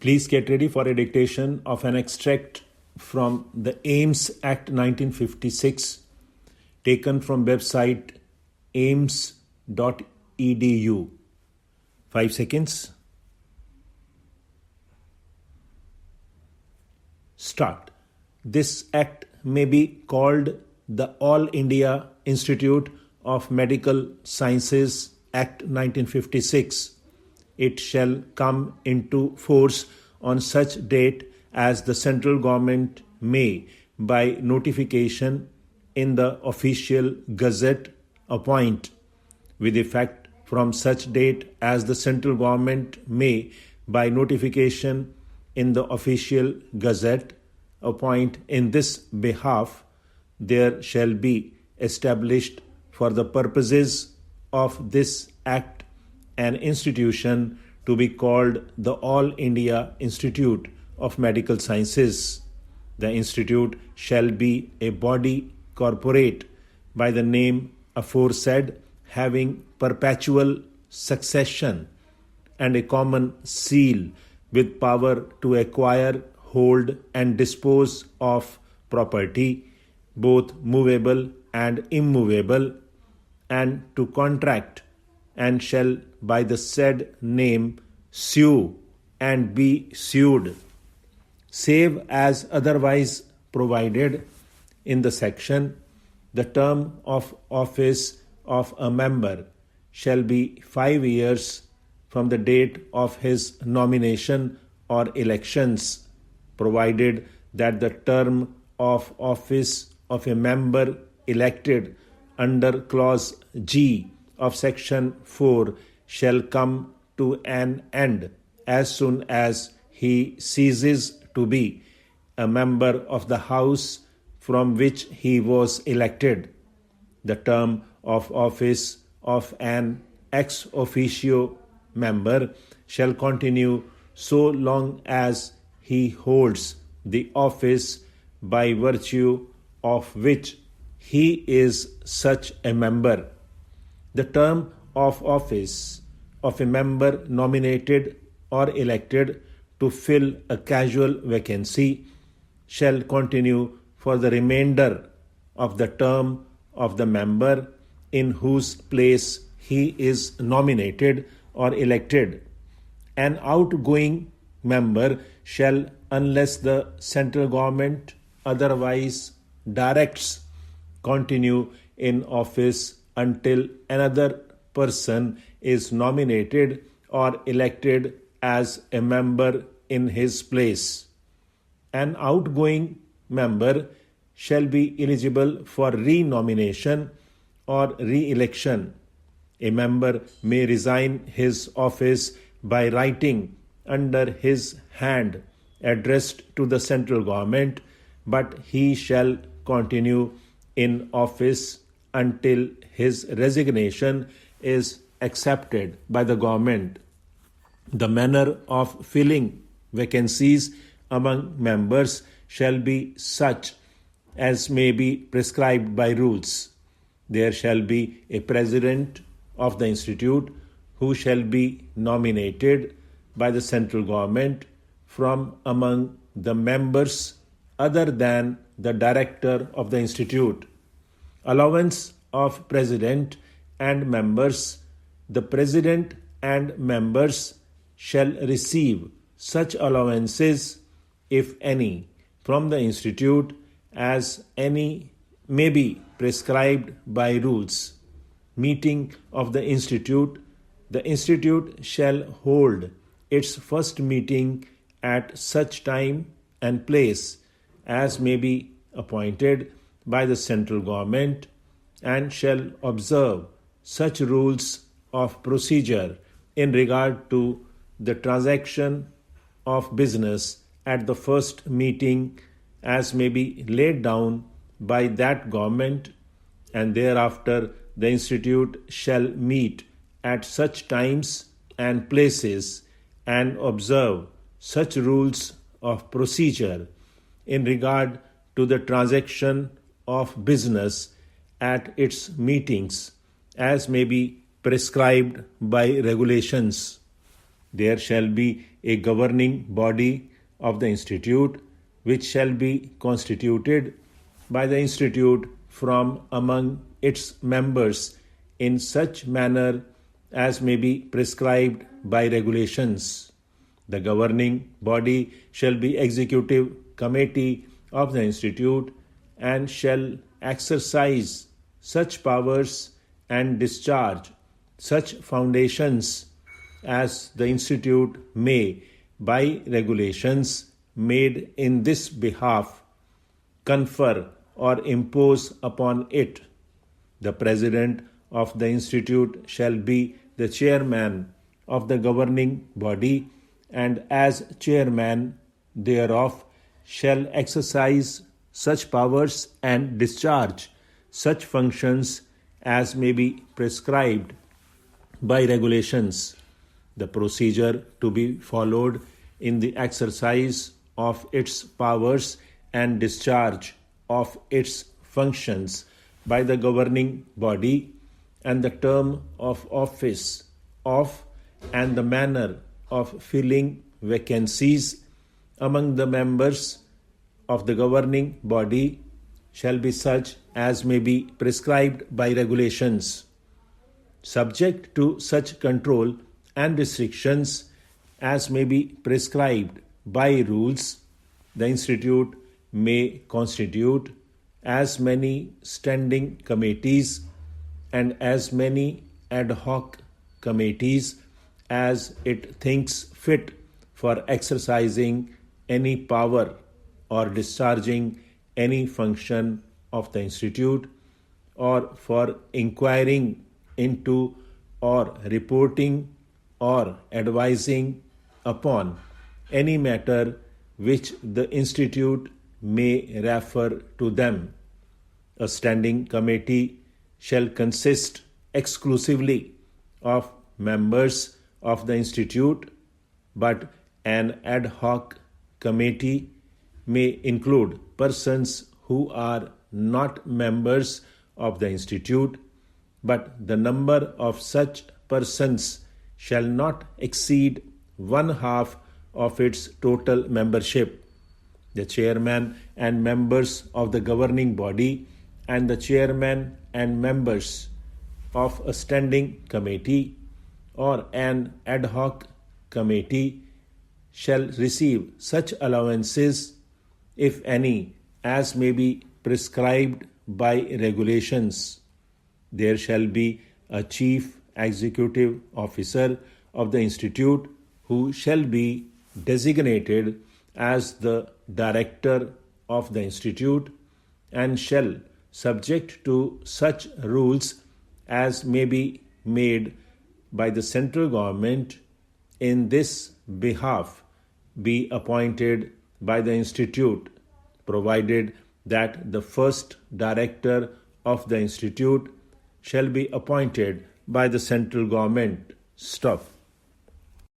Please get ready for a dictation of an extract from the AIMS Act 1956 taken from website aims.edu. 5 seconds. Start. This act may be called the All India Institute of Medical Sciences Act 1956. It shall come into force on such date as the central government may, by notification in the official gazette, appoint, with effect from such date as the central government may, by notification in the official gazette, appoint in this behalf, there shall be established for the purposes of this act an institution to be called the All India Institute of Medical Sciences. The institute shall be a body corporate by the name aforesaid, having perpetual succession and a common seal, with power to acquire, hold and dispose of property, both movable and immovable, and to contract, and shall by the said name sue and be sued, save as otherwise provided in the section. The term of office of a member shall be 5 years from the date of his nomination or elections, provided that the term of office of a member elected under clause G of section 4 shall come to an end as soon as he ceases to be a member of the house from which he was elected. The term of office of an ex officio member shall continue so long as he holds the office by virtue of which he is such a member. The term of office of a member nominated or elected to fill a casual vacancy shall continue for the remainder of the term of the member in whose place he is nominated or elected. An outgoing member shall, unless the central government otherwise directs, continue in office until another person is nominated or elected as a member in his place. An outgoing member shall be eligible for re-nomination or re-election. A member may resign his office by writing under his hand addressed to the central government, but he shall continue in office until his resignation is accepted by the government. The manner of filling vacancies among members shall be such as may be prescribed by rules. There shall be a president of the institute who shall be nominated by the central government from among the members other than the director of the institute. Allowance of president and members. The president and members shall receive such allowances, if any, from the institute as any may be prescribed by rules. Meeting of the institute. The institute shall hold its first meeting at such time and place as may be appointed by the central government, and shall observe such rules of procedure in regard to the transaction of business at the first meeting as may be laid down by that government, and thereafter the institute shall meet at such times and places and observe such rules of procedure in regard to the transaction of business at its meetings as may be prescribed by regulations. There shall be a governing body of the institute, which shall be constituted by the institute from among its members in such manner as may be prescribed by regulations. The governing body shall be executive committee of the institute and shall exercise such powers and discharge such foundations as the institute may, by regulations made in this behalf, confer or impose upon it. The president of the institute shall be the chairman of the governing body, and as chairman thereof shall exercise such powers and discharge such functions as may be prescribed by regulations. The procedure to be followed in the exercise of its powers and discharge of its functions by the governing body, and the term of office of and the manner of filling vacancies among the members of the governing body shall be such as may be prescribed by regulations. Subject to such control and restrictions as may be prescribed by rules, the institute may constitute as many standing committees and as many ad hoc committees as it thinks fit for exercising any power or discharging any function of the institute, or for inquiring into or reporting or advising upon any matter which the institute may refer to them. A standing committee shall consist exclusively of members of the institute, but an ad hoc committee may include persons who are not members of the institute, but the number of such persons shall not exceed one half of its total membership. The chairman and members of the governing body and the chairman and members of a standing committee or an ad hoc committee shall receive such allowances, if any, as may be prescribed by regulations. There shall be a chief executive officer of the institute who shall be designated as the director of the institute and shall, subject to such rules as may be made by the central government in this behalf, be appointed by the institute, provided that the first director of the institute shall be appointed by the central government. Stop.